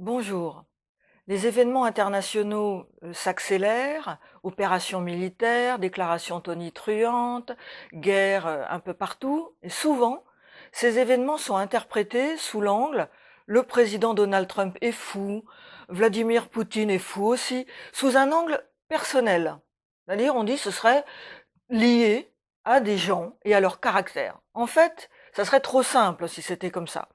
Bonjour. Les événements internationaux s'accélèrent, opérations militaires, déclarations tonitruantes, guerres un peu partout, et souvent, ces événements sont interprétés sous l'angle le président Donald Trump est fou, Vladimir Poutine est fou aussi, sous un angle personnel. C'est-à-dire, on dit ce serait lié à des gens et à leur caractère. En fait, ça serait trop simple si c'était comme ça.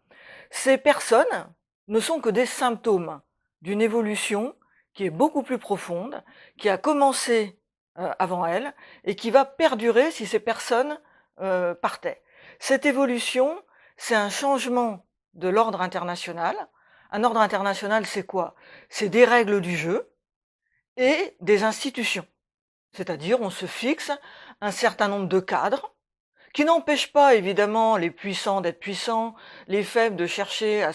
Ces personnes ne sont que des symptômes d'une évolution qui est beaucoup plus profonde, qui a commencé avant elle et qui va perdurer si ces personnes partaient. Cette évolution, c'est un changement de l'ordre international. Un ordre international, c'est quoi? C'est des règles du jeu et des institutions. C'est-à-dire, on se fixe un certain nombre de cadres qui n'empêche pas évidemment les puissants d'être puissants, les faibles de chercher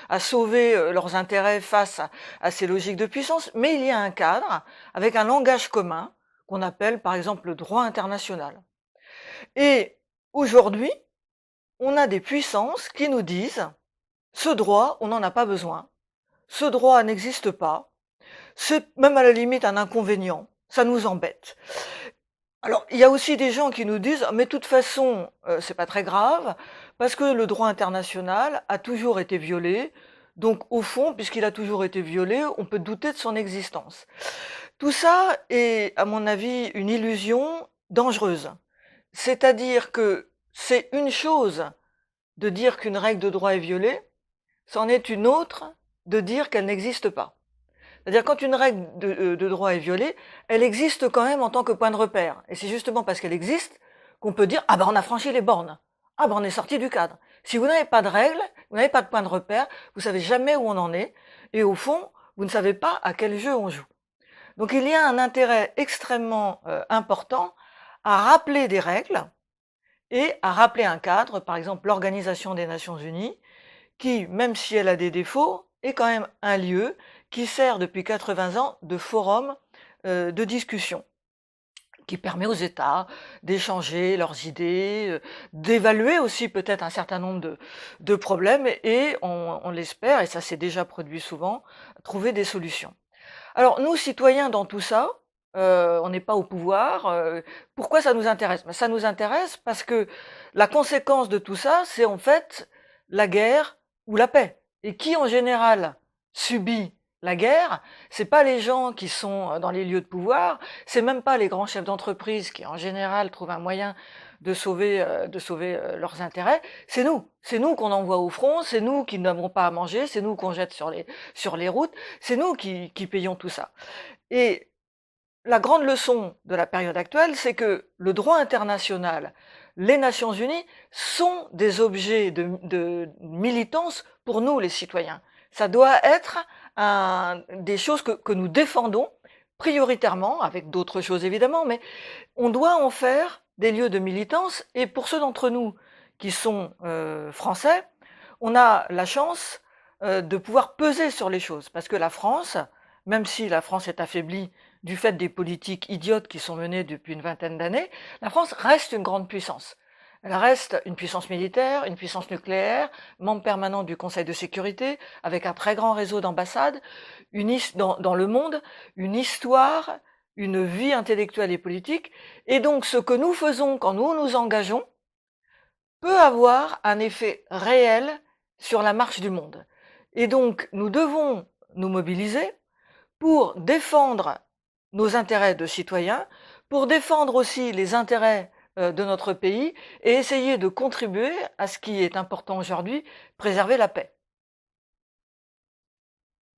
à sauver leurs intérêts face à ces logiques de puissance, mais il y a un cadre avec un langage commun qu'on appelle par exemple le droit international. Et aujourd'hui, on a des puissances qui nous disent ce droit, on n'en a pas besoin, ce droit n'existe pas, c'est même à la limite un inconvénient, ça nous embête. Alors, il y a aussi des gens qui nous disent: «Mais de toute façon, c'est pas très grave, parce que le droit international a toujours été violé, donc au fond, puisqu'il a toujours été violé, on peut douter de son existence». Tout ça est, à mon avis, une illusion dangereuse. C'est-à-dire que c'est une chose de dire qu'une règle de droit est violée, c'en est une autre de dire qu'elle n'existe pas. C'est-à-dire quand une règle de droit est violée, elle existe quand même en tant que point de repère. Et c'est justement parce qu'elle existe qu'on peut dire: «Ah ben on a franchi les bornes. Ah ben on est sorti du cadre». Si vous n'avez pas de règle, vous n'avez pas de point de repère, vous savez jamais où on en est et au fond, vous ne savez pas à quel jeu on joue. Donc il y a un intérêt extrêmement, important à rappeler des règles et à rappeler un cadre, par exemple l'Organisation des Nations Unies, qui, même si elle a des défauts, est quand même un lieu qui sert depuis 80 ans de forum de discussion, qui permet aux États d'échanger leurs idées, d'évaluer aussi peut-être un certain nombre de problèmes et on l'espère, et ça s'est déjà produit souvent, trouver des solutions. Alors nous, citoyens, dans tout ça, on n'est pas au pouvoir. Pourquoi ça nous intéresse? Ben, ça nous intéresse parce que la conséquence de tout ça, c'est en fait la guerre ou la paix. Et qui en général subit la guerre? C'est pas les gens qui sont dans les lieux de pouvoir, c'est même pas les grands chefs d'entreprise qui en général trouvent un moyen de sauver leurs intérêts. C'est nous qu'on envoie au front, c'est nous qui n'avons pas à manger, c'est nous qu'on jette sur les routes, c'est nous qui payons tout ça. Et la grande leçon de la période actuelle, c'est que le droit international, les Nations Unies sont des objets de militance pour nous, les citoyens. Ça doit être des choses que nous défendons prioritairement, avec d'autres choses évidemment, mais on doit en faire des lieux de militance. Et pour ceux d'entre nous qui sont français, on a la chance de pouvoir peser sur les choses, parce que la France, même si la France est affaiblie du fait des politiques idiotes qui sont menées depuis une vingtaine d'années, la France reste une grande puissance. Elle reste une puissance militaire, une puissance nucléaire, membre permanent du Conseil de sécurité, avec un très grand réseau d'ambassades, dans le monde, une histoire, une vie intellectuelle et politique. Et donc ce que nous faisons quand nous nous engageons peut avoir un effet réel sur la marche du monde. Et donc nous devons nous mobiliser pour défendre nos intérêts de citoyens, pour défendre aussi les intérêts de notre pays et essayer de contribuer à ce qui est important aujourd'hui, préserver la paix.